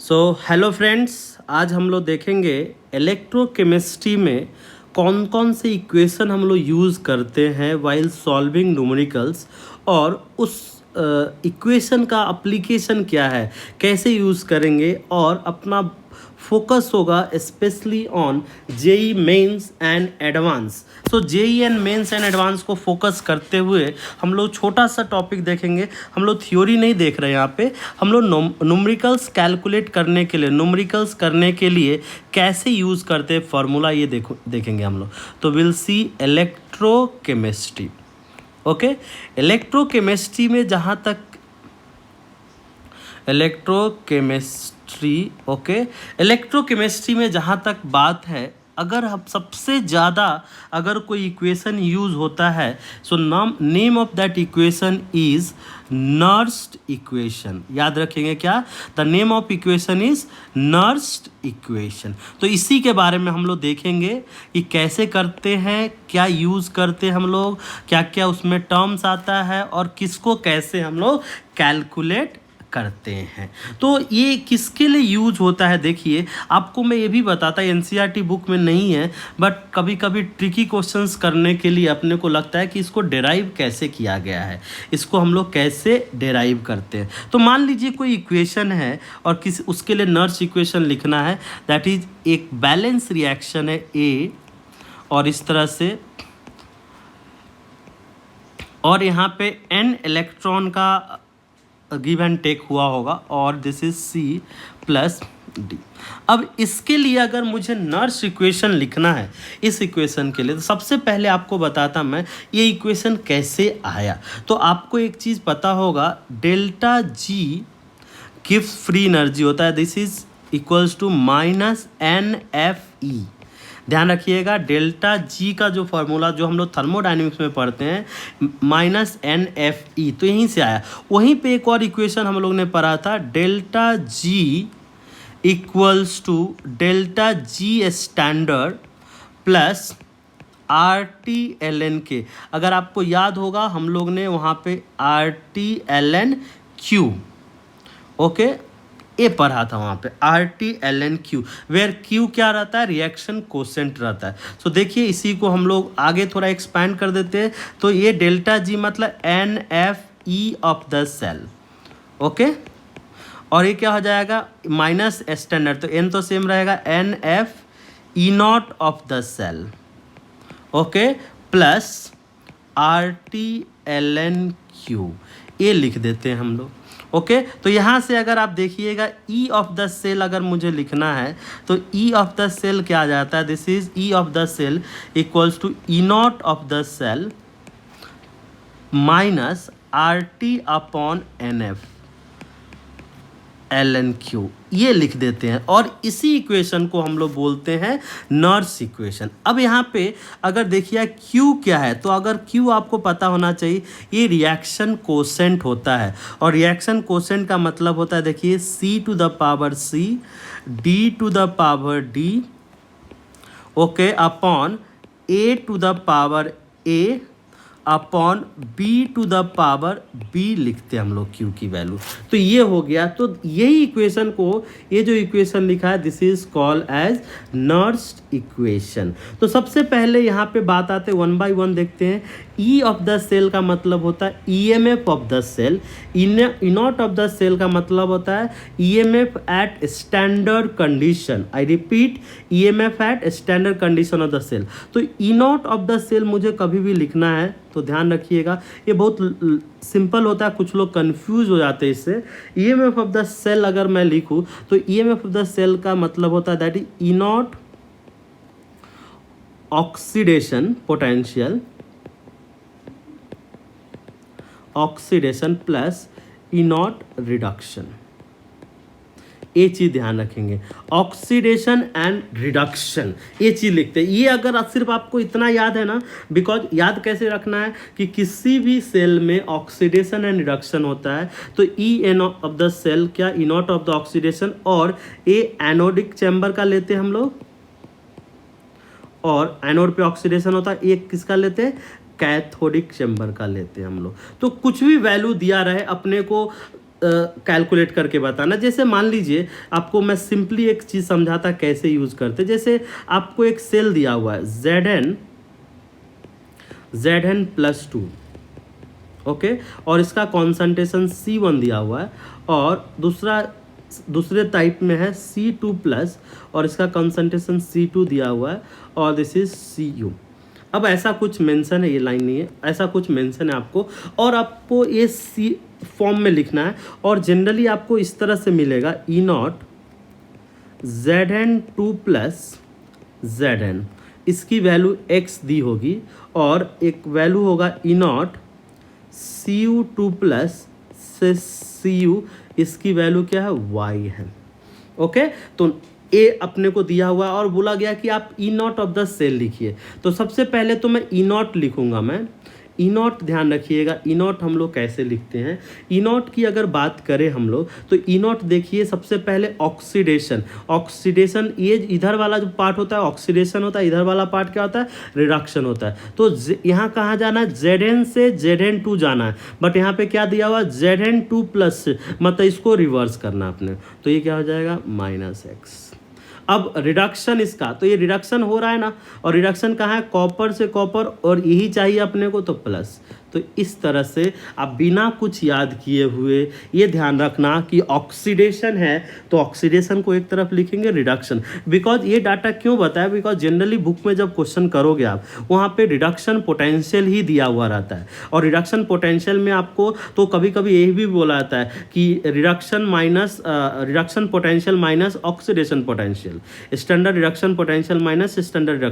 Hello friends, आज हम लोग देखेंगे इलेक्ट्रोकेमिस्ट्री में कौन कौन से इक्वेशन हम लोग यूज़ करते हैं वाइल सॉल्विंग न्यूमेरिकल्स, और उस इक्वेशन का एप्लीकेशन क्या है, कैसे यूज़ करेंगे, और अपना फोकस होगा specially on JEE Mains and advance. So JEE and Mains and advance को फोकस करते हुए हम लोग छोटा सा टॉपिक देखेंगे। हम लोग थ्योरी नहीं देख रहे हैं यहाँ पे, हम लोग न्यूमेरिकल्स कैलकुलेट करने के लिए, न्यूमेरिकल्स करने के लिए कैसे यूज़ करते हैं फार्मूला, ये देखेंगे हम लोग। तो will see electrochemistry. Okay, electrochemistry में जहाँ तक इलेक्ट्रोकेमिस्ट्री में जहाँ तक बात है, अगर हम सबसे ज़्यादा अगर कोई इक्वेशन यूज़ होता है, so name of that equation is nursed equation. याद रखेंगे क्या? The name of equation is nursed equation. तो इसी के बारे में हम लोग देखेंगे कि कैसे करते हैं, क्या यूज़ करते हैं हम लोग, क्या क्या उसमें टर्म्स आता है, और किसको कैसे हम लोग कैलकुलेट करते हैं। तो ये किसके लिए यूज होता है, देखिए आपको मैं ये भी बताता, एनसीईआरटी बुक में नहीं है, बट कभी कभी ट्रिकी क्वेश्चंस करने के लिए अपने को लगता है कि इसको डेराइव कैसे किया गया है, इसको हम लोग कैसे डेराइव करते हैं। तो मान लीजिए कोई इक्वेशन है और उसके लिए नर्स इक्वेशन लिखना है, दैट इज एक बैलेंस रिएक्शन है ए, और इस तरह से, और यहाँ पे n इलेक्ट्रॉन का गिव एंड टेक हुआ होगा, और this is C plus D. अब इसके लिए अगर मुझे नर्स इक्वेशन लिखना है इस इक्वेशन के लिए, तो सबसे पहले आपको बताता मैं ये इक्वेशन कैसे आया। तो आपको एक चीज़ पता होगा, delta G gives free energy होता है, this is equals to minus NFE। ध्यान रखिएगा, डेल्टा जी का जो फार्मूला जो हम लोग थर्मोडाइनमिक्स में पढ़ते हैं, माइनस NFE, तो यहीं से आया। वहीं पे एक और इक्वेशन हम लोग ने पढ़ा था, delta G equals to delta G standard plus RT/ln K. अगर आपको याद होगा, हम लोग ने वहाँ पे RT/ln Q, ओके, ये पढ़ा था वहाँ पे RT/ln Q, वेयर Q क्या रहता है, रिएक्शन कोसेंट रहता है। सो देखिए, इसी को हम लोग आगे थोड़ा एक्सपैंड कर देते हैं। तो ये डेल्टा जी मतलब NFE of the cell, okay, और ये क्या हो जाएगा, माइनस स्टैंडर्ड, तो n तो सेम रहेगा, NFE0 of the cell, okay, plus RT/ln Q, ये लिख देते हैं हम लोग। ओके, तो यहाँ से अगर आप देखिएगा, E ऑफ द सेल अगर मुझे लिखना है, तो E ऑफ द सेल क्या आ जाता है, this is E of the cell equals to E0 of the cell minus RT/NF ln Q, ये लिख देते हैं, और इसी इक्वेशन को हम लोग बोलते हैं नर्स इक्वेशन। अब यहाँ पे अगर देखिए Q क्या है, तो अगर Q आपको पता होना चाहिए, ये रिएक्शन कोसेंट होता है, और रिएक्शन कोसेंट का मतलब होता है, देखिए C to the power C, D to the power D, okay, upon A to the power A upon B to the power B लिखते हैं हम लोग Q की वैल्यू। तो ये हो गया। तो यही इक्वेशन को, ये जो इक्वेशन लिखा है, this is called as Nernst equation. तो सबसे पहले यहाँ पे बात आते वन बाय वन देखते हैं। E ऑफ द सेल का मतलब होता है EMF of the cell, E0 of the cell का मतलब होता है EMF at standard condition. I repeat, EMF at standard condition of the cell. तो E0 ऑफ द सेल मुझे कभी भी लिखना है तो ध्यान रखिएगा, ये बहुत सिंपल होता है, कुछ लोग कंफ्यूज हो जाते हैं इससे। EMF ऑफ द सेल अगर मैं लिखूँ, तो EMF ऑफ द सेल का मतलब होता है that is E0 oxidation potential, oxidation plus E0 reduction. ये चीज़ ध्यान रखेंगे, ऑक्सीडेशन एंड रिडक्शन, ये चीज़ लिखते हैं। ये अगर सिर्फ आपको इतना याद है ना, बिकॉज याद कैसे रखना है कि किसी भी सेल में ऑक्सीडेशन एंड रिडक्शन होता है, तो EN ऑफ द सेल क्या, E0 ऑफ द ऑक्सीडेशन, और ए एनोडिक चैम्बर का लेते हैं हम लोग, और एनोड पे ऑक्सीडेशन होता है, एक किसका लेते हैं, कैथोडिक चैम्बर का लेते हैं हम लोग। तो कुछ भी वैल्यू दिया रहे, अपने को कैलकुलेट करके बताना। जैसे मान लीजिए आपको मैं सिंपली एक चीज़ समझाता कैसे यूज़ करते। जैसे आपको एक सेल दिया हुआ है ZN +2, ओके, और इसका कॉन्सेंट्रेशन C1 दिया हुआ है, और दूसरे टाइप में है C2+, और इसका कॉन्सेंट्रेशन C2 दिया हुआ है, और दिस इज Cu। अब ऐसा कुछ मेंशन है, ये लाइन नहीं है, ऐसा कुछ मेंशन है आपको, और आपको ये सी फॉर्म में लिखना है, और जनरली आपको इस तरह से मिलेगा E0 ZN2 + ZN, इसकी वैल्यू x दी होगी, और एक वैल्यू होगा E0 Cu2 से Cu, इसकी वैल्यू क्या है, y है। ओके, तो ए अपने को दिया हुआ है और बोला गया कि आप E0 ऑफ द सेल लिखिए। तो सबसे पहले तो मैं E0 लिखूंगा, मैं E0, ध्यान रखिएगा E0 हम लोग कैसे लिखते हैं। E0 की अगर बात करें हम लोग तो E0 देखिए, सबसे पहले ऑक्सीडेशन, ये इधर वाला जो पार्ट होता है ऑक्सीडेशन होता है, इधर वाला पार्ट क्या होता है, रिडक्शन होता है। तो यहाँ कहाँ जाना है, ZN से ZN2 जाना है, बट यहाँ पे क्या दिया हुआ, ZN2+, मतलब इसको रिवर्स करना आपने, तो ये क्या हो जाएगा, -x। अब रिडक्शन इसका, तो ये रिडक्शन हो रहा है ना, और रिडक्शन कहाँ है, कॉपर से कॉपर, और यही चाहिए अपने को, तो प्लस। तो इस तरह से आप बिना कुछ याद किए हुए ये ध्यान रखना कि ऑक्सीडेशन है तो ऑक्सीडेशन को एक तरफ लिखेंगे, रिडक्शन। बिकॉज ये डाटा क्यों बताया, बिकॉज जनरली बुक में जब क्वेश्चन करोगे आप, वहाँ पे रिडक्शन पोटेंशियल ही दिया हुआ रहता है, और रिडक्शन पोटेंशियल में आपको तो कभी कभी यही भी बोला जाता है कि reduction potential minus oxidation potential, standard reduction potential minus standard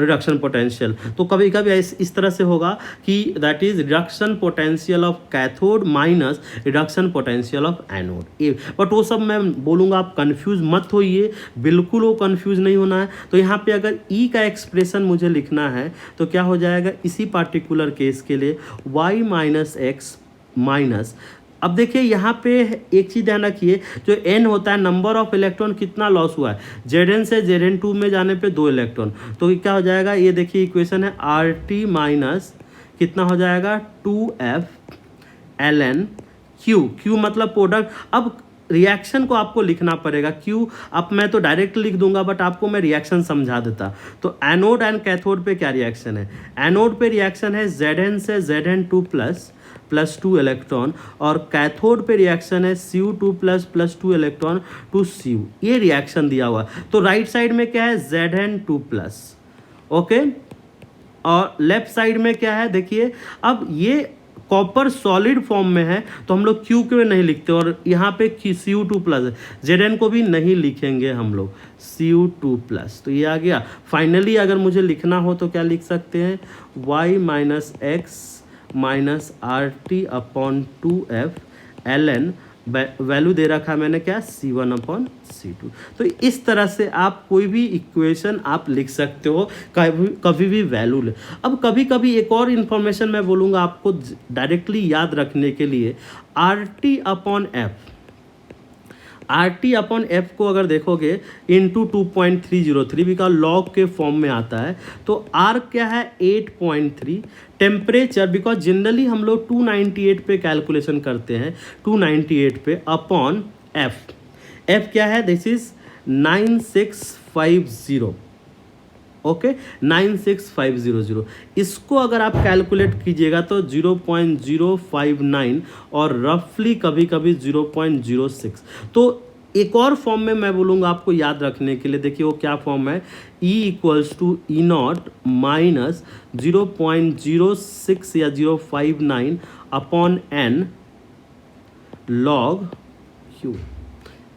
reduction potential. तो कभी कभी इस तरह से होगा कि that is reduction potential of cathode minus reduction potential of anode. But वो सब मैं बोलूँगा, आप कंफ्यूज मत होइए, बिल्कुल वो कंफ्यूज नहीं होना है। तो यहाँ पे अगर ई का एक्सप्रेशन मुझे लिखना है तो क्या हो जाएगा, इसी पार्टिकुलर केस के लिए y - x माइनस, अब देखिए यहाँ पे एक चीज़ ध्यान रखिए, जो n होता है नंबर ऑफ इलेक्ट्रॉन कितना लॉस हुआ है, ZN से ZN2 में जाने पे 2 इलेक्ट्रॉन, तो क्या हो जाएगा, ये देखिए इक्वेशन है RT माइनस कितना हो जाएगा 2F ln Q मतलब प्रोडक्ट। अब रिएक्शन को आपको लिखना पड़ेगा, क्यों, अब मैं तो डायरेक्ट लिख दूंगा, बट आपको मैं रिएक्शन समझा देता। तो एनोड एंड कैथोड पे क्या रिएक्शन है, एनोड पे रिएक्शन है ZN से ZN2+ +2 इलेक्ट्रॉन, और कैथोड पे रिएक्शन है Cu2+ +2 इलेक्ट्रॉन टू Cu, ये रिएक्शन दिया हुआ। तो राइट साइड में क्या है, ZN2+, ओके, और लेफ्ट साइड में क्या है, देखिए अब ये कॉपर सॉलिड फॉर्म में है तो हम लोग Q के नहीं लिखते, और यहाँ पे Cu2+ है, ZN को भी नहीं लिखेंगे हम लोग, Cu2+, तो ये आ गया। फाइनली अगर मुझे लिखना हो तो क्या लिख सकते हैं, y - x minus RT/2F ln, value दे रखा है मैंने क्या, C1/C2। तो इस तरह से आप कोई भी इक्वेशन आप लिख सकते हो, कभी भी वैल्यू ले। अब कभी कभी एक और इन्फॉर्मेशन मैं बोलूँगा आपको डायरेक्टली याद रखने के लिए, RT/F को अगर देखोगे इंटू 2.303 बिकॉज लॉग के फॉर्म में आता है, तो R क्या है 8.3, टेम्परेचर बिकॉज जनरली हम लोग 298 पे कैलकुलेशन करते हैं, 298 पे अपॉन F क्या है, दिस इज 9650, ओके 96500। इसको अगर आप कैलकुलेट कीजिएगा तो 0.059 और रफली कभी कभी 0.06। तो एक और फॉर्म में मैं बोलूँगा आपको याद रखने के लिए, देखिए वो क्या फॉर्म है, E = E0 माइनस 0.06 या 059 अपॉन n log Q,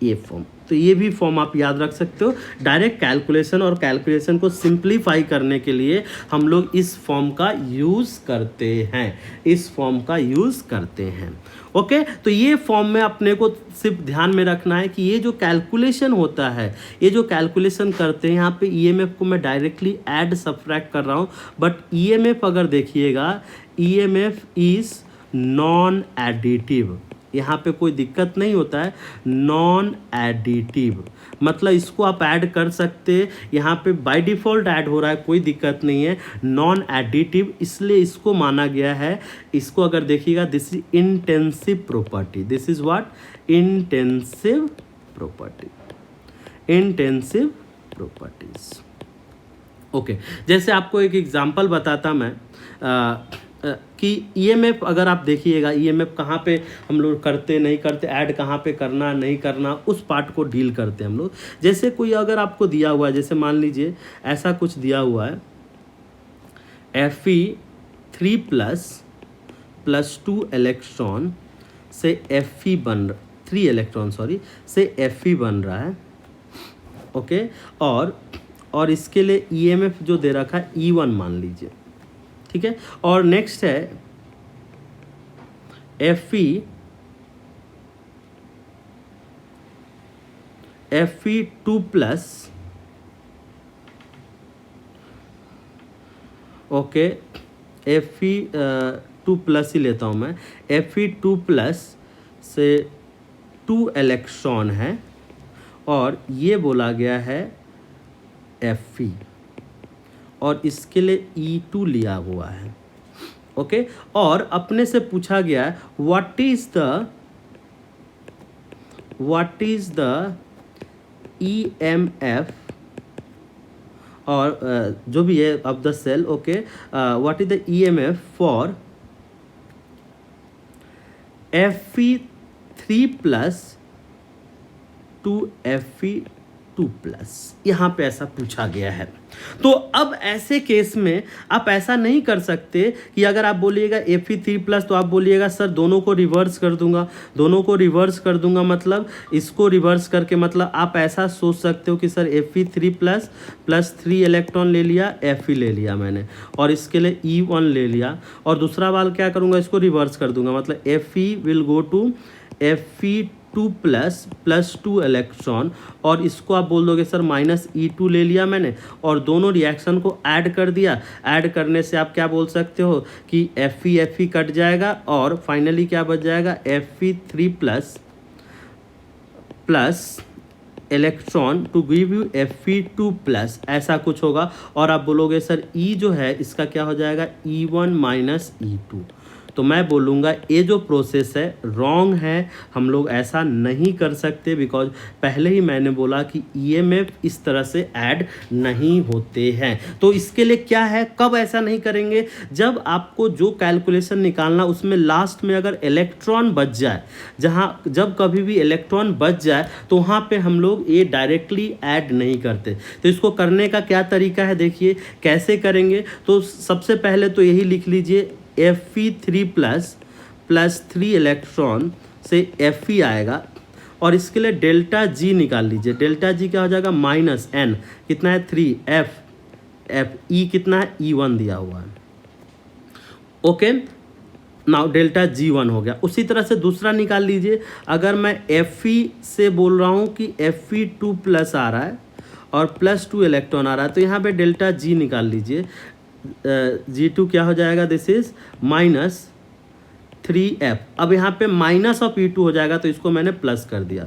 ये फॉर्म। तो ये भी फॉर्म आप याद रख सकते हो। डायरेक्ट कैलकुलेशन और कैलकुलेशन को सिंप्लीफाई करने के लिए हम लोग इस फॉर्म का यूज़ करते हैं, ओके। तो ये फॉर्म में अपने को सिर्फ ध्यान में रखना है कि ये जो कैलकुलेशन होता है, ये जो कैलकुलेशन करते हैं, यहाँ पे EMF को मैं डायरेक्टली ऐड सब्ट्रैक्ट कर रहा हूँ, बट EMF अगर देखिएगा, EMF इज़ नॉन एडिटिव, यहाँ पे कोई दिक्कत नहीं होता है। नॉन एडिटिव मतलब इसको आप ऐड कर सकते, यहाँ पे बाय डिफ़ॉल्ट ऐड हो रहा है, कोई दिक्कत नहीं है। नॉन एडिटिव इसलिए इसको माना गया है, इसको अगर देखिएगा this is intensive property, this is what intensive property, intensive properties. Okay जैसे आपको एक एग्जांपल बताता मैं कि ईएमएफ अगर आप देखिएगा, ईएमएफ कहाँ पे हम लोग करते नहीं करते, ऐड कहाँ पे करना नहीं करना, उस पार्ट को डील करते हैं हम लोग। जैसे कोई अगर आपको दिया हुआ है, जैसे मान लीजिए ऐसा कुछ दिया हुआ है Fe3++2 इलेक्ट्रॉन से Fe बन 3 इलेक्ट्रॉन सॉरी से Fe बन रहा है। ओके और इसके लिए ईएमएफ जो दे रखा है E1 मान लीजिए, ठीक है। और नेक्स्ट है Fe2+, ओके Fe2+ ही लेता हूँ मैं, Fe2+ से 2 इलेक्ट्रॉन है और ये बोला गया है Fe और इसके लिए E2 लिया हुआ है। ओके और अपने से पूछा गया है व्हाट इज द EMF और जो भी है of the cell. Okay what is the EMF for Fe3+ to Fe2+, यहाँ पे ऐसा पूछा गया है। तो अब ऐसे केस में आप ऐसा नहीं कर सकते कि अगर आप बोलिएगा Fe3+ तो आप बोलिएगा सर दोनों को रिवर्स कर दूंगा, दोनों को रिवर्स कर दूंगा मतलब इसको रिवर्स करके, मतलब आप ऐसा सोच सकते हो कि सर Fe3+ प्लस 3 इलेक्ट्रॉन ले लिया, Fe ले लिया मैंने और इसके लिए E1 ले लिया और दूसरा वाल क्या करूंगा, इसको रिवर्स कर दूंगा, मतलब Fe will go to Fe2+ 2 electron और इसको आप बोल दोगे सर -E2 ले लिया मैंने और दोनों रिएक्शन को ऐड कर दिया। ऐड करने से आप क्या बोल सकते हो कि Fe कट जाएगा और फाइनली क्या बच जाएगा Fe3+ electron to give you Fe2+, ऐसा कुछ होगा और आप बोलोगे सर E जो है इसका क्या हो जाएगा E1 -E2। तो मैं बोलूँगा ये जो प्रोसेस है रॉन्ग है, हम लोग ऐसा नहीं कर सकते बिकॉज पहले ही मैंने बोला कि ईएमएफ इस तरह से ऐड नहीं होते हैं। तो इसके लिए क्या है, कब ऐसा नहीं करेंगे, जब आपको जो कैलकुलेशन निकालना उसमें लास्ट में अगर इलेक्ट्रॉन बच जाए, जब कभी भी इलेक्ट्रॉन बच जाए तो वहाँ पे हम लोग ये डायरेक्टली ऐड नहीं करते। तो इसको करने का क्या तरीका है, देखिए कैसे करेंगे। तो सबसे पहले तो यही लिख लीजिए Fe3+ प्लस 3 इलेक्ट्रॉन से Fe आएगा और इसके लिए डेल्टा G निकाल लीजिए। डेल्टा G क्या हो जाएगा -N, कितना है 3, F E कितना है E1 दिया हुआ है। ओके नाउ डेल्टा G1 हो गया। उसी तरह से दूसरा निकाल लीजिए, अगर मैं Fe से बोल रहा हूँ कि Fe2+ आ रहा है और +2 इलेक्ट्रॉन आ रहा है तो यहाँ पे डेल्टा G निकाल लीजिए। G2 क्या हो जाएगा, दिस इज -3F। अब यहाँ पे -E2 हो जाएगा तो इसको मैंने प्लस कर दिया,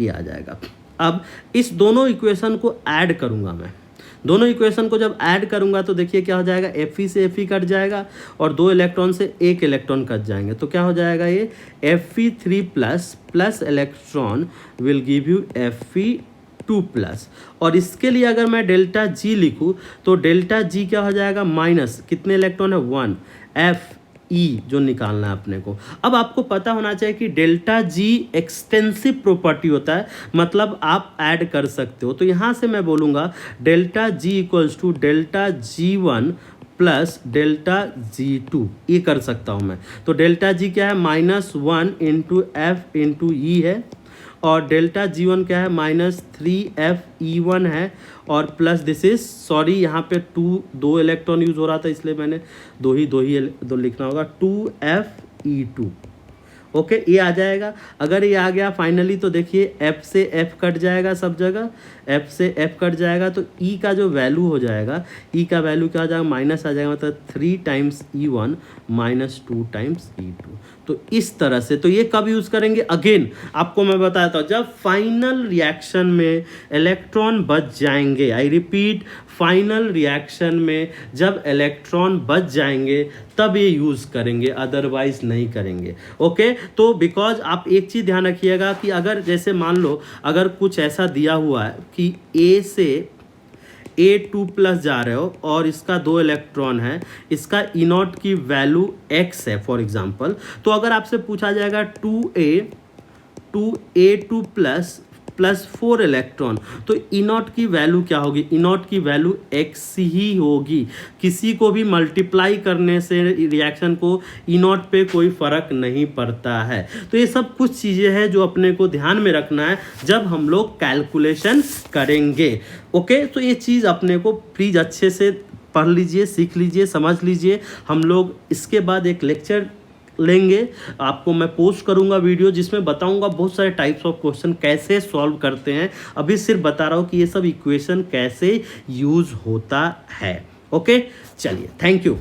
ये आ जाएगा। अब इस दोनों इक्वेशन को ऐड करूँगा मैं, दोनों इक्वेशन को जब ऐड करूँगा तो देखिए क्या हो जाएगा, Fe से Fe कट जाएगा और 2 इलेक्ट्रॉन से 1 इलेक्ट्रॉन कट जाएंगे तो क्या हो जाएगा, ये Fe3+ electron will give you Fe2+। और इसके लिए अगर मैं डेल्टा G लिखूँ तो डेल्टा G क्या हो जाएगा, माइनस कितने इलेक्ट्रॉन है 1, Fe जो निकालना है अपने को। अब आपको पता होना चाहिए कि डेल्टा G एक्सटेंसिव प्रॉपर्टी होता है, मतलब आप ऐड कर सकते हो। तो यहाँ से मैं बोलूँगा delta G equals to delta G1 plus delta G2, ये कर सकता हूँ मैं। तो डेल्टा G क्या है, -1 इंटू F इंटू E है और डेल्टा G1 क्या है, -3F E1 है और प्लस दिस इज सॉरी यहाँ पे 2 इलेक्ट्रॉन यूज हो रहा था इसलिए मैंने दो लिखना होगा, 2F E2। ओके ये आ जाएगा। अगर ये आ गया फाइनली तो देखिए F से F कट जाएगा, सब जगह F से F कट जाएगा तो E का जो वैल्यू हो जाएगा, E का वैल्यू क्या हो जाएगा, माइनस आ जाएगा, मतलब 3 टाइम्स E1 -2 टाइम्स E2। तो इस तरह से, तो ये कब यूज़ करेंगे, अगेन आपको मैं बताता हूँ, जब फाइनल रिएक्शन में इलेक्ट्रॉन बच जाएंगे, आई रिपीट, फाइनल रिएक्शन में जब इलेक्ट्रॉन बच जाएंगे तब ये यूज़ करेंगे, अदरवाइज नहीं करेंगे। ओके, तो बिकॉज आप एक चीज़ ध्यान रखिएगा कि अगर जैसे मान लो अगर कुछ ऐसा दिया हुआ है कि ए से A2+ जा रहे हो और इसका 2 इलेक्ट्रॉन है, इसका ई नॉट की वैल्यू x है फॉर एग्जांपल, तो अगर आपसे पूछा जाएगा 2A2+ प्लस 4 इलेक्ट्रॉन, तो ई नॉट की वैल्यू क्या होगी, ई नॉट की वैल्यू x ही होगी। किसी को भी मल्टीप्लाई करने से रिएक्शन को ई नॉट पे कोई फ़र्क नहीं पड़ता है। तो ये सब कुछ चीज़ें हैं जो अपने को ध्यान में रखना है जब हम लोग कैलकुलेशन करेंगे। ओके, तो ये चीज़ अपने को प्लीज़ अच्छे से पढ़ लीजिए, सीख लीजिए, समझ लीजिए। हम लोग इसके बाद एक लेक्चर लेंगे, आपको मैं पोस्ट करूंगा वीडियो जिसमें बताऊंगा बहुत सारे टाइप्स ऑफ क्वेश्चन कैसे सॉल्व करते हैं। अभी सिर्फ बता रहा हूं कि ये सब इक्वेशन कैसे यूज़ होता है। ओके, चलिए, थैंक यू।